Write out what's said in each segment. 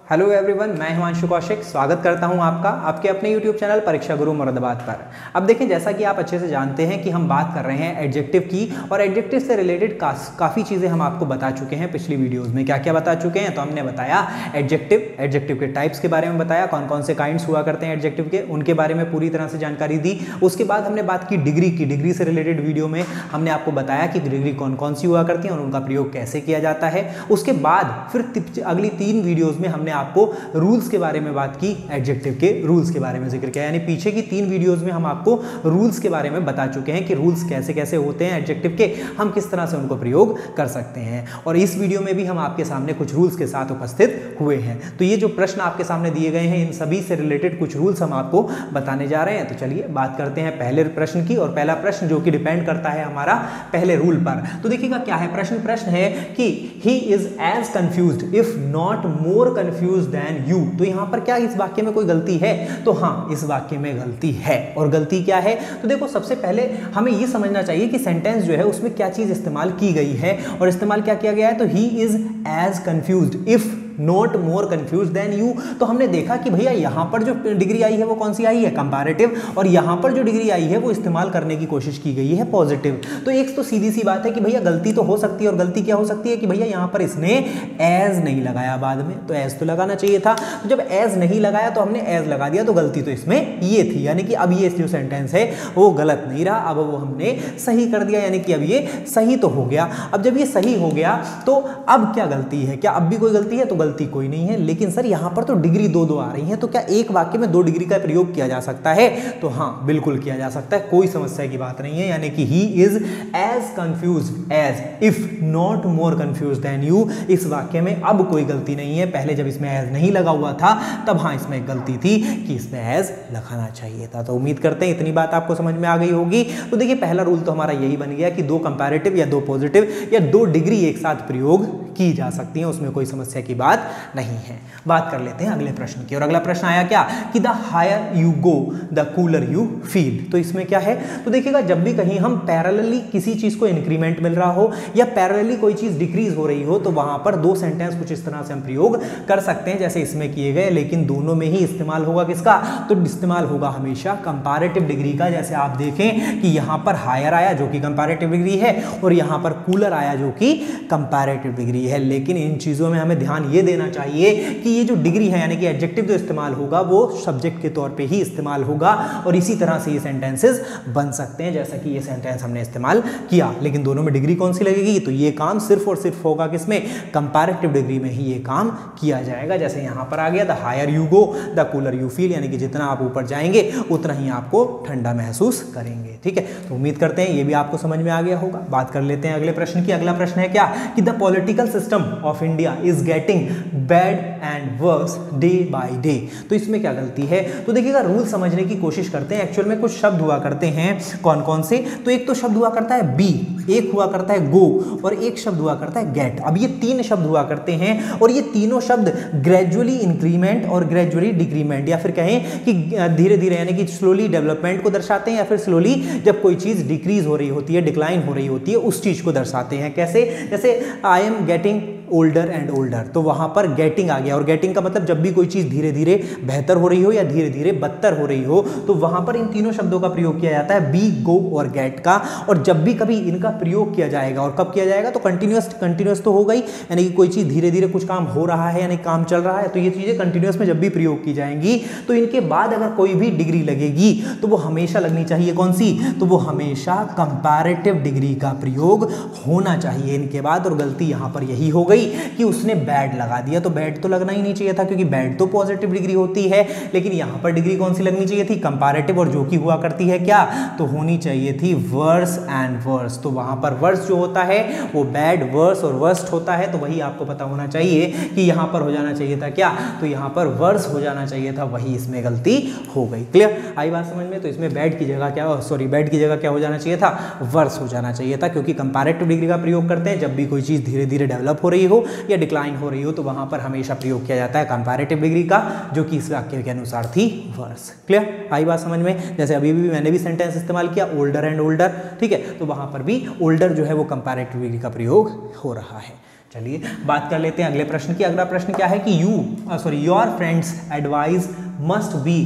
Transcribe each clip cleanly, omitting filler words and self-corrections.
Hello everyone, मैं हिमांशु कौशिक स्वागत करता हूं आपका आपके अपने यूट्यूब चैनल परीक्षा गुरु मुरादाबाद पर। अब देखें, जैसा कि आप अच्छे से जानते हैं कि हम बात कर रहे हैं एडजेक्टिव की, और एडजेक्टिव से रिलेटेड काफ़ी चीज़ें हम आपको बता चुके हैं पिछली वीडियोज़ में। क्या क्या बता चुके हैं? तो हमने बताया एडजेक्टिव के टाइप्स के बारे में बताया, कौन कौन से काइंड्स हुआ करते हैं एडजेक्टिव के, उनके बारे में पूरी तरह से जानकारी दी। उसके बाद हमने बात की डिग्री से रिलेटेड वीडियो में हमने आपको बताया कि डिग्री कौन कौन सी हुआ करती है और उनका प्रयोग कैसे किया जाता है। उसके बाद फिर अगली 3 वीडियोज़ में हमने आपको रूल्स के बारे में बात की, एडजेक्टिव के रूल्स के बारे में जिक्र किया। यानी पीछे की 3 वीडियोस में हम आपको रूल्स के बारे में बता चुके हैं कि रूल्स कैसे कैसे होते हैं एडजेक्टिव के, हम किस तरह से उनको प्रयोग कर सकते हैं। और इस वीडियो में भी हम आपके सामने कुछ रूल्स के साथ उपस्थित हुए हैं। तो ये जो प्रश्न आपके सामने दिए गए हैं, इन सभी से रिलेटेड कुछ रूल्स हम आपको बताने जा रहे हैं। तो चलिए बात करते हैं पहले प्रश्न की। और पहला प्रश्न जो कि डिपेंड करता है हमारा पहले रूल पर। तो देखिएगा क्या है प्रश्न है कि he is as confused if not more confused than you. तो यहां पर क्या इस वाक्य में कोई गलती है? तो हाँ, इस वाक्य में गलती है। और गलती क्या है? तो देखो, सबसे पहले हमें यह समझना चाहिए कि सेंटेंस जो है उसमें क्या चीज इस्तेमाल की गई है, और इस्तेमाल क्या किया गया है। तो he is as confused if not more confuse than you. तो हमने देखा कि भैया यहां पर जो डिग्री आई है वो कौन सी आई है? कंपैरेटिव। और यहां पर जो डिग्री आई है वो इस्तेमाल करने की कोशिश की गई है पॉजिटिव। तो एक तो सीधी सी बात है कि भैया गलती तो हो सकती है। और गलती क्या हो सकती है कि भैया यहां पर इसने एज नहीं लगाया बाद में, तो एज तो लगाना चाहिए था। तो जब एज नहीं लगाया तो हमने एज लगा दिया, तो गलती तो इसमें ये थी। यानी कि अब ये जो सेंटेंस है वो गलत नहीं रहा, अब वो हमने सही कर दिया। यानी कि अब ये सही तो हो गया। अब जब ये सही हो गया तो अब क्या गलती है? क्या अब भी कोई गलती है? तो गलती कोई नहीं है। लेकिन सर यहां पर तो डिग्री दो आ रही है, तो क्या एक वाक्य में 2 डिग्री का प्रयोग किया जा सकता है? तो हां, बिल्कुल किया जा सकता है, कोई समस्या की बात नहीं है। यानी कि he is as confused as if not more confused than you. इस वाक्य में अब कोई गलती नहीं है। पहले जब इसमें एज नहीं लगा हुआ था तब हाँ इसमें एक गलती थी कि इसमें एज लगाना चाहिए था। तो उम्मीद करते हैं इतनी बात आपको समझ में आ गई होगी। तो देखिए, पहला रूल तो हमारा यही बन गया कि 2 कंपैरेटिव या 2 पॉजिटिव या 2 डिग्री एक साथ प्रयोग की जा सकती है, उसमें कोई समस्या की बात नहीं है। बात कर लेते हैं अगले प्रश्न की। और अगला प्रश्न आया क्या कि the higher you go the cooler you feel. तो इसमें क्या है? तो देखिएगा, जब भी कहीं हम पैरेलली किसी चीज को इंक्रीमेंट मिल रहा हो या पैरेलली कोई चीज डिक्रीज हो रही हो, तो वहां पर 2 सेंटेंस कुछ इस तरह से हम प्रयोग कर सकते हैं जैसे इसमें किए गए। लेकिन दोनों में ही इस्तेमाल होगा किसका? तो इस्तेमाल होगा हमेशा कंपैरेटिव डिग्री का। जैसे आप देखें कि यहां पर हायर आया जो कि कंपैरेटिव डिग्री है, और यहां पर कूलर आया जो कि कंपैरेटिव डिग्री है। लेकिन इन चीजों में हमें ध्यान ये देना चाहिए कि ये जो डिग्री है यानी कि एडजेक्टिव जो इस्तेमाल होगा वो सब्जेक्ट के तौर पे ही इस्तेमाल होगा, और इसी तरह से ये सेंटेंसेस बन सकते हैं जैसा कि ये सेंटेंस हमने इस्तेमाल किया। लेकिन दोनों में डिग्री कौन सी लगेगी? तो ये काम सिर्फ और सिर्फ होगा किसमें? कंपैरेटिव डिग्री में ही ये काम किया जाएगा। जैसे यहां पर आ गया the higher you go the cooler you feel, यानी कि जितना आप ऊपर जाएंगे उतना ही आपको ठंडा महसूस करेंगे। ठीक है, तो उम्मीद करते हैं ये भी आपको समझ में आ गया होगा। बात कर लेते हैं अगले प्रश्न की। अगला प्रश्न है क्या कि the political system of India is getting bad and worse day by day. तो इसमें क्या गलती है? तो देखिएगा, रूल समझने की कोशिश करते हैं। एक्चुअल में कुछ शब्द हुआ करते हैं, कौन कौन से? तो एक तो शब्द हुआ करता है बी, एक हुआ करता है गो, और एक शब्द हुआ करता है गेट। अब ये 3 शब्द हुआ करते हैं, और ये तीनों शब्द ग्रेजुअली इंक्रीमेंट और ग्रेजुअली डिक्रीमेंट, या फिर कहें कि धीरे धीरे यानी कि स्लोली डेवलपमेंट को दर्शाते हैं, या फिर स्लोली जब कोई चीज डिक्रीज हो रही होती है, डिक्लाइन हो रही होती है, उस चीज को दर्शाते हैं। कैसे? जैसे I am getting older and older, तो वहां पर गेटिंग आ गया। और गेटिंग का मतलब जब भी कोई चीज धीरे धीरे बेहतर हो रही हो या धीरे धीरे बदतर हो रही हो, तो वहां पर इन तीनों शब्दों का प्रयोग किया जाता है, बी, गो और गेट का। और जब भी कभी इनका प्रयोग किया जाएगा, और कब किया जाएगा? तो कंटिन्यूअस तो हो गई, यानी कि कोई चीज धीरे धीरे कुछ काम हो रहा है यानी काम चल रहा है, तो ये चीजें कंटिन्यूअस में जब भी प्रयोग की जाएंगी तो इनके बाद अगर कोई भी डिग्री लगेगी तो वो हमेशा लगनी चाहिए कौन सी? तो वो हमेशा कंपैरेटिव डिग्री का प्रयोग होना चाहिए इनके बाद। और गलती यहां पर यही हो गई कि उसने बैड लगा दिया। तो बैड तो लगना ही नहीं चाहिए था, क्योंकि बैड तो पॉजिटिव डिग्री होती है। लेकिन यहां पर डिग्री कौन सी लगनी चाहिए थी? कंपैरेटिव, और जो कि हुआ करती है क्या? तो होनी चाहिए थी वर्स एंड वर्स। तो वहां पर वर्स जो होता है वो बैड, वर्स और वर्स्ट होता है। तो वही आपको पता होना चाहिए कि यहां पर हो जाना चाहिए था क्या? तो यहां पर वर्स हो जाना चाहिए था, वही इसमें गलती हो गई। क्लियर? आई बात समझ में? तो इसमें बैड की जगह क्या, सॉरी बैड की जगह क्या हो जाना चाहिए था? वर्स हो जाना चाहिए था, क्योंकि कंपैरेटिव डिग्री का प्रयोग करते हैं जब भी कोई चीज धीरे धीरे डेवलप हो रही हो या डिक्लाइन हो रही हो तो वहां पर हमेशा प्रयोग किया जाता है कंपैरेटिव डिग्री का, जो कि इस वाक्य के अनुसार थी वर्स। क्लियर, आई बात समझ में? जैसे अभी भी मैंने भी सेंटेंस इस्तेमाल किया ओल्डर एंड ओल्डर, ठीक है, तो वहां पर भी ओल्डर जो है वो कंपैरेटिव डिग्री का प्रयोग हो रहा है। चलिए बात कर लेते हैं अगले प्रश्न की। अगला प्रश्न क्या है कि your friends advice must be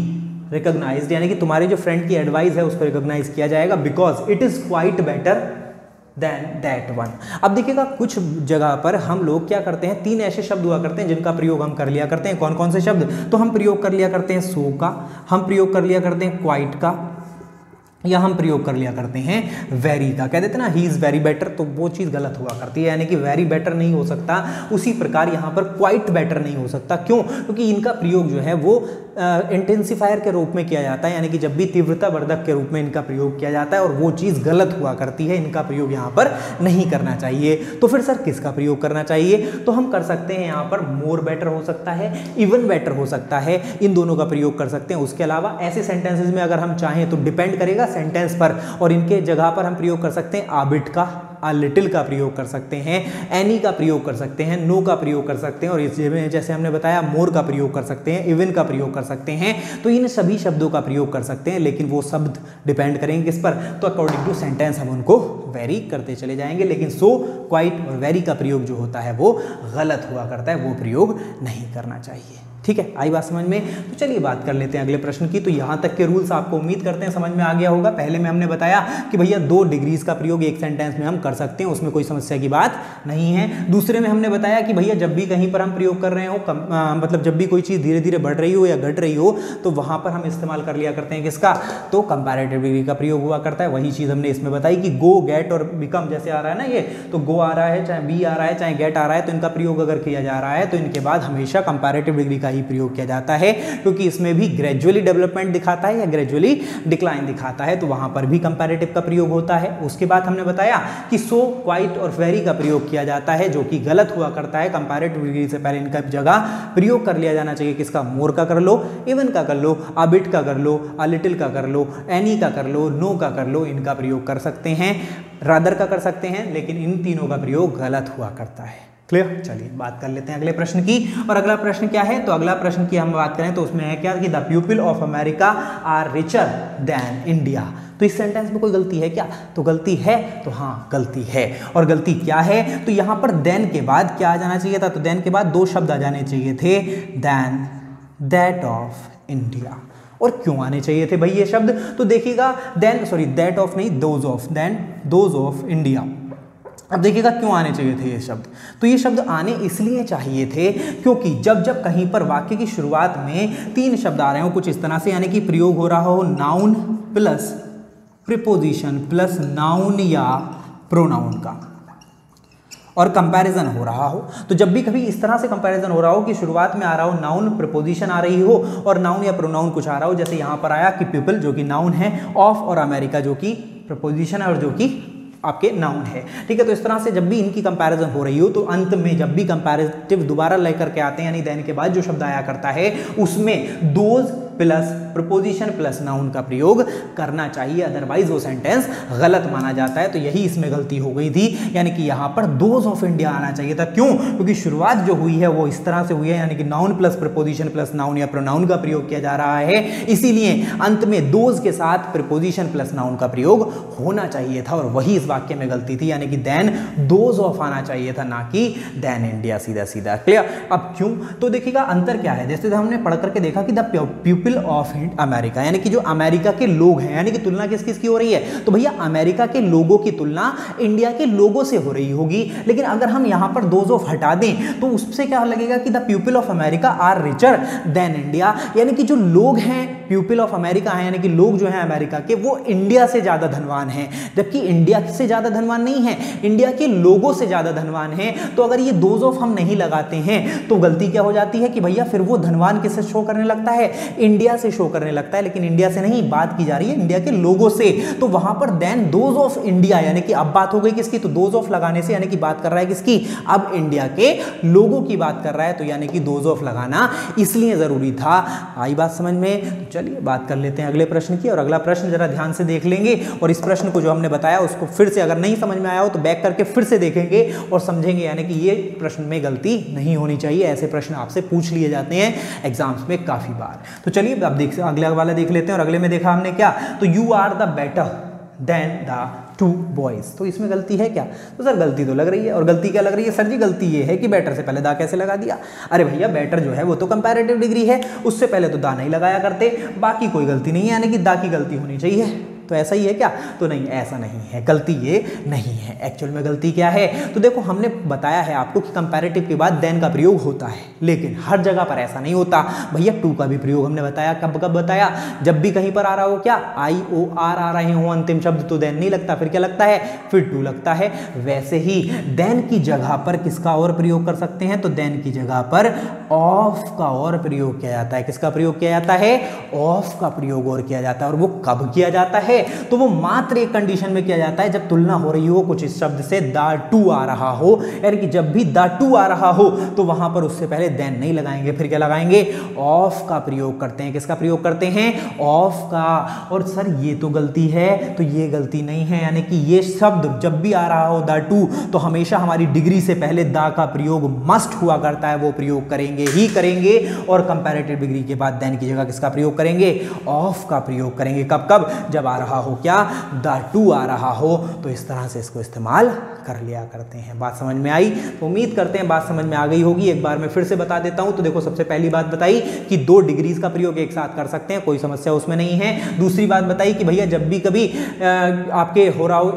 recognised, यानी कि तुम्हारे जो फ्रेंड की एडवाइस है उसको रिकॉग्नाइज किया जाएगा because it is quite better than that one. अब देखिएगा कुछ जगह पर हम लोग क्या करते हैं, 3 ऐसे शब्द हुआ करते हैं जिनका प्रयोग हम कर लिया करते हैं। कौन कौन से शब्द? तो हम प्रयोग कर लिया करते हैं सो का, हम प्रयोग कर लिया करते हैं क्वाइट का, या हम प्रयोग कर लिया करते हैं वेरी का। कह देते ना ही इज़ वेरी बेटर, तो वो चीज़ गलत हुआ करती है, यानी कि वेरी बेटर नहीं हो सकता। उसी प्रकार यहाँ पर क्वाइट बेटर नहीं हो सकता। क्यों? क्योंकि इनका प्रयोग जो है वो इंटेंसिफायर के रूप में किया जाता है, यानी कि जब भी तीव्रता वर्धक के रूप में इनका प्रयोग किया जाता है और वो चीज़ गलत हुआ करती है, इनका प्रयोग यहाँ पर नहीं करना चाहिए। तो फिर सर किसका प्रयोग करना चाहिए? तो हम कर सकते हैं यहाँ पर मोर बेटर हो सकता है, इवन बेटर हो सकता है, इन दोनों का प्रयोग कर सकते हैं। उसके अलावा ऐसे सेंटेंसेज में अगर हम चाहें तो डिपेंड करेगा सेंटेंस पर, और इनके जगह पर हम प्रयोग कर सकते हैं आ बिट का, आ लिटिल का प्रयोग कर सकते हैं, एनी का प्रयोग कर सकते हैं, नो का प्रयोग कर सकते हैं, और इसमें जैसे हमने बताया मोर का प्रयोग कर सकते हैं, इवन का प्रयोग कर सकते हैं। तो इन सभी शब्दों का प्रयोग कर सकते हैं, लेकिन वो शब्द डिपेंड करेंगे किस पर? तो अकॉर्डिंग टू सेंटेंस हम उनको वेरी करते चले जाएंगे, लेकिन सो, क्वाइट और वेरी का प्रयोग जो होता है वो गलत हुआ करता है, वो प्रयोग नहीं करना चाहिए। ठीक है, आई बात समझ में? तो चलिए बात कर लेते हैं अगले प्रश्न की। तो यहाँ तक के रूल्स आपको उम्मीद करते हैं समझ में आ गया होगा। पहले में हमने बताया कि भैया 2 डिग्रीज का प्रयोग एक सेंटेंस में हम कर सकते हैं, उसमें कोई समस्या की बात नहीं है। दूसरे में हमने बताया कि भैया जब भी कहीं पर हम प्रयोग कर रहे हो, मतलब जब भी कोई चीज़ धीरे धीरे बढ़ रही हो या घट रही हो, तो वहाँ पर हम इस्तेमाल कर लिया करते हैं किसका? तो कंपैरेटिव डिग्री का प्रयोग हुआ करता है। वही चीज़ हमने इसमें बताई कि गो, गेट और बिकम जैसे आ रहा है ना, ये तो गो आ रहा है, चाहे बी आ रहा है, चाहे गेट आ रहा है, तो इनका प्रयोग अगर किया जा रहा है तो इनके बाद हमेशा कंपैरेटिव डिग्री का ही प्रयोग किया जाता है, क्योंकि इसमें भी ग्रेजुअली डेवलपमेंट दिखाता है या ग्रेजुअली डिक्लाइन दिखाता है, तो वहां पर भी कंपैरेटिव का प्रयोग होता है। उसके बाद हमने बताया कि सो, क्वाइट और वेरी का प्रयोग किया जाता है, जो कि गलत हुआ करता है। कंपैरेटिव डिग्री से पहले इनका जगह प्रयोग कर लिया जाना चाहिए किसका? मोर का कर लो, इवन का कर लो, आ बिट का कर लो, आ लिटिल का कर लो, एनी का कर लो, नो का कर लो, इनका प्रयोग कर सकते हैं, रादर का कर सकते हैं, लेकिन इन तीनों का प्रयोग गलत हुआ करता है। क्लियर? चलिए बात कर लेते हैं अगले प्रश्न की। और अगला प्रश्न क्या है? तो अगला प्रश्न की हम बात करें तो उसमें है क्या कि the people of America are richer than India. तो इस सेंटेंस में कोई गलती है क्या? तो गलती है, तो हाँ गलती है। और गलती क्या है? तो यहाँ पर देन के बाद क्या आ जाना चाहिए था? तो देन के बाद 2 शब्द आ जाने चाहिए थे, देन, दैट ऑफ इंडिया। और क्यों आने चाहिए थे भाई ये शब्द? तो देखिएगा देन, सॉरी दैट ऑफ नहीं, those of, than those of India. अब देखिएगा क्यों आने चाहिए थे ये शब्द? तो ये शब्द आने इसलिए चाहिए थे क्योंकि जब जब कहीं पर वाक्य की शुरुआत में 3 शब्द आ रहे हो कुछ इस तरह से, यानी कि प्रयोग हो रहा हो noun plus preposition plus noun या प्रोनाउन का, और कंपैरिजन हो रहा हो, तो जब भी कभी इस तरह से कंपैरिजन हो रहा हो कि शुरुआत में आ रहा हो नाउन, प्रीपोजिशन आ रही हो और नाउन या प्रोनाउन कुछ आ रहा हो, जैसे यहाँ पर आया कि पीपल जो कि नाउन है, ऑफ और अमेरिका जो कि प्रीपोजिशन है और जो कि आपके नाउन है, ठीक है। तो इस तरह से जब भी इनकी कंपैरिजन हो रही हो तो अंत में जब भी कंपैरेटिव दोबारा लेकर के आते हैं, यानी देन के बाद जो शब्द आया करता है उसमें those plus preposition plus noun का प्रयोग करना चाहिए, अदरवाइज वो सेंटेंस गलत माना जाता है। तो यही इसमें गलती हो गई थी, यानी कि यहाँ पर दोज ऑफ इंडिया आना चाहिए था। क्यों? क्योंकि शुरुआत जो हुई है वो इस तरह से हुई है, यानी कि noun plus preposition plus noun या प्रोनाउन का प्रयोग किया जा रहा है, इसीलिए अंत में दोज के साथ प्रपोजिशन प्लस नाउन का प्रयोग होना चाहिए था, और वही इस वाक्य में गलती थी, यानी कि देन दोज ऑफ आना चाहिए था, ना कि देन इंडिया, सीधा सीधा। क्लियर? अब क्यों? तो देखिएगा अंतर क्या है, जैसे हमने पढ़ करके देखा कि द पीपल ऑफ अमेरिका, यानी कि जो अमेरिका के लोग हैं, यानी कि तुलना किस किस की हो रही है, तो भैया अमेरिका के लोगों की तुलना इंडिया के लोगों से हो रही होगी। लेकिन अगर हम यहां पर दोज ऑफ हटा दें तो उससे क्या लगेगा कि the people of America are richer than India, यानी कि जो लोग हैं पीपल ऑफ अमेरिका है, यानी कि लोग जो हैं अमेरिका के, वो इंडिया से ज्यादा धनवान हैं, जबकि इंडिया से ज्यादा धनवान नहीं है, इंडिया के लोगों से ज्यादा धनवान है। तो अगर ये दोज ऑफ हम नहीं लगाते हैं तो गलती क्या हो जाती है कि भैया फिर वो धनवान किससे शो करने लगता है, इंडिया से शो करने लगता है, लेकिन इंडिया से नहीं, बात की जा रही है इंडिया के लोगों से। तो वहां पर देन दोज ऑफ इंडिया, यानी कि अब बात हो गई किसकी, तो दोज ऑफ लगाने से यानी कि बात कर रहा है किसकी, अब इंडिया के लोगों की बात कर रहा है, तो यानी कि दोज ऑफ लगाना इसलिए जरूरी था। आई बात समझ में? चलिए बात कर लेते हैं अगले प्रश्न की, और अगला प्रश्न जरा ध्यान से देख लेंगे और इस प्रश्न को जो हमने बताया उसको फिर से, अगर नहीं समझ में आया हो तो बैक करके फिर से देखेंगे और समझेंगे, यानी कि ये प्रश्न में गलती नहीं होनी चाहिए। ऐसे प्रश्न आपसे पूछ लिए जाते हैं एग्जाम्स में काफी बार। तो चलिए अब देख अगले वाला देख लेते हैं, और अगले में देखा हमने क्या, तो you are the better than the two boys. तो इसमें गलती है क्या? तो सर गलती तो लग रही है, और गलती क्या लग रही है सर जी? गलती ये है कि बेटर से पहले दा कैसे लगा दिया। अरे भैया बेटर जो है वो तो कंपैरेटिव डिग्री है, उससे पहले तो दा नहीं लगाया करते, बाकी कोई गलती नहीं है, यानी कि दा की गलती होनी चाहिए। तो ऐसा ही है क्या? तो नहीं, ऐसा नहीं है, गलती ये नहीं है। एक्चुअल में गलती क्या है? तो देखो हमने बताया है आपको कि कंपैरेटिव के बाद देन का प्रयोग होता है, लेकिन हर जगह पर ऐसा नहीं होता भैया। टू का भी प्रयोग हमने बताया, कब कब बताया? जब भी कहीं पर आ रहा हो क्या, आई ओ आर आ रहे हो अंतिम शब्द, तो देन नहीं लगता, फिर क्या लगता है? फिर टू लगता है। वैसे ही देन की जगह पर किसका और प्रयोग कर सकते हैं? तो देन की जगह पर ऑफ का और प्रयोग किया जाता है। किसका प्रयोग किया जाता है? ऑफ का प्रयोग और किया जाता है। और वो कब किया जाता है? तो वो मात्र एक कंडीशन में किया जाता है, जब तुलना हो रही हो कुछ इस शब्द से, द टू आ रहा हो, यानी कि जब भी द टू आ रहा हो तो वहां पर उससे पहले देन नहीं लगाएंगे, फिर क्या लगाएंगे? ऑफ का प्रयोग करते हैं। किसका प्रयोग करते हैं? ऑफ का। और सर ये तो गलती है, तो ये गलती नहीं है, यानी कि ये शब्द जब भी आ रहा हो द टू, तो हमेशा हमारी डिग्री से पहले द का प्रयोग मस्ट हुआ करता है, वो प्रयोग करेंगे ही करेंगे। और कंपैरेटिव डिग्री के बाद देन की जगह किसका प्रयोग करेंगे? ऑफ का प्रयोग करेंगे। कब कब? जब आ रहा हो क्या, द टू आ रहा हो, तो इस तरह से इसको इस्तेमाल कर लिया करते हैं। बात समझ में आई? तो उम्मीद करते हैं बात समझ में आ गई होगी। एक बार मैं फिर से बता देता हूं। तो देखो सबसे पहली बात बताई कि दो डिग्रीज का प्रयोग एक साथ कर सकते हैं, कोई समस्या उसमें नहीं है। दूसरी बात बताई कि भैया जब भी कभी आपके हो रहा हो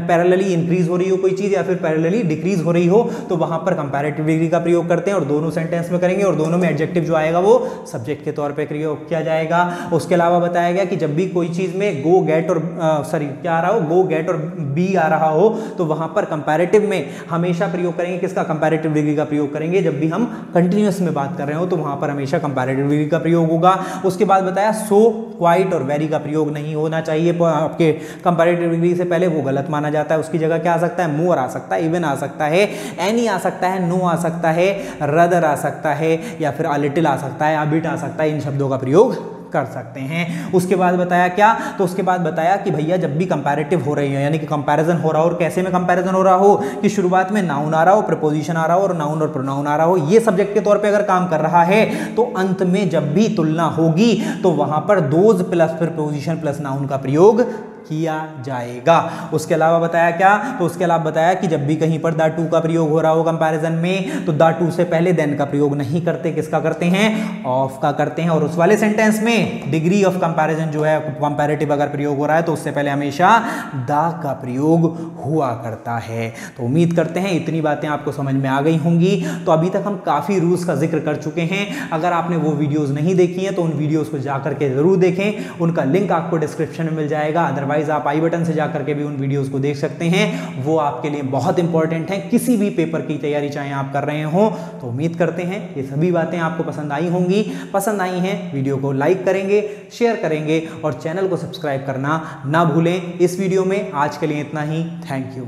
पैरेलली इंक्रीज हो रही हो कोई चीज, या फिर पैरेलली डिक्रीज हो रही हो, तो वहां पर कंपैरेटिव डिग्री का प्रयोग करते हैं, और दोनों सेंटेंस में करेंगे, और दोनों में एडजेक्टिव जो आएगा वो सब्जेक्ट के तौर पर प्रयोग किया जाएगा। उसके अलावा बताया गया कि जब भी कोई चीज में गो गेट और क्या आ रहा हो, गो गेट और बी आ रहा हो, तो वहां पर कंपैरेटिव में हमेशा प्रयोग करेंगे किसका? कंपैरेटिव डिग्री का प्रयोग करेंगे। जब भी हम कंटिन्यूअस में बात कर रहे हो तो वहां पर हमेशा कंपैरेटिव डिग्री का प्रयोग होगा। उसके बाद बताया सो, क्वाइट और वेरी का प्रयोग नहीं होना चाहिए आपके कंपैरेटिव डिग्री से पहले, वो गलत माना जाता है। उसकी जगह क्या आ सकता है? मोर आ सकता है, इवन आ सकता है, एनी आ सकता है, नो आ सकता है, रदर आ सकता है, या फिर अ लिटिल आ सकता है, अ बिट आ सकता है। इन शब्दों का प्रयोग कर सकते हैं। उसके बाद बताया क्या? तो उसके बाद बताया कि भैया जब भी कंपैरेटिव हो रही है, यानी कि कंपैरिजन हो रहा हो, और कैसे में कंपैरिजन हो रहा हो कि शुरुआत में नाउन आ रहा हो, प्रीपोजिशन आ रहा हो, और नाउन और प्रोनाउन आ रहा हो, ये सब्जेक्ट के तौर पे अगर काम कर रहा है, तो अंत में जब भी तुलना होगी तो वहां पर those plus preposition plus noun का प्रयोग किया जाएगा। उसके अलावा बताया क्या? तो उसके अलावा बताया कि जब भी कहीं पर द टू का प्रयोग हो रहा हो कंपैरिजन में, तो द टू से पहले देन का प्रयोग नहीं करते, किसका करते हैं? ऑफ का करते हैं। और उस वाले सेंटेंस में डिग्री ऑफ कंपैरिजन जो है कंपैरेटिव अगर प्रयोग हो रहा है तो उससे पहले हमेशा द का प्रयोग हुआ करता है। तो उम्मीद करते हैं इतनी बातें आपको समझ में आ गई होंगी। तो अभी तक हम काफी रूल्स का जिक्र कर चुके हैं। अगर आपने वो वीडियोस नहीं देखी हैं तो उन वीडियोस को जाकर के जरूर देखें, उनका लिंक आपको डिस्क्रिप्शन में मिल जाएगा। अदरवाइज आप आई बटन से जाकर के भी उन वीडियोस को देख सकते हैं, वो आपके लिए बहुत इंपॉर्टेंट है किसी भी पेपर की तैयारी चाहे आप कर रहे हो। तो उम्मीद करते हैं ये सभी बातें आपको पसंद आई होंगी। पसंद आई हैं वीडियो को लाइक करेंगे, शेयर करेंगे, और चैनल को सब्सक्राइब करना ना भूलें। इस वीडियो में आज के लिए इतना ही। Thank you.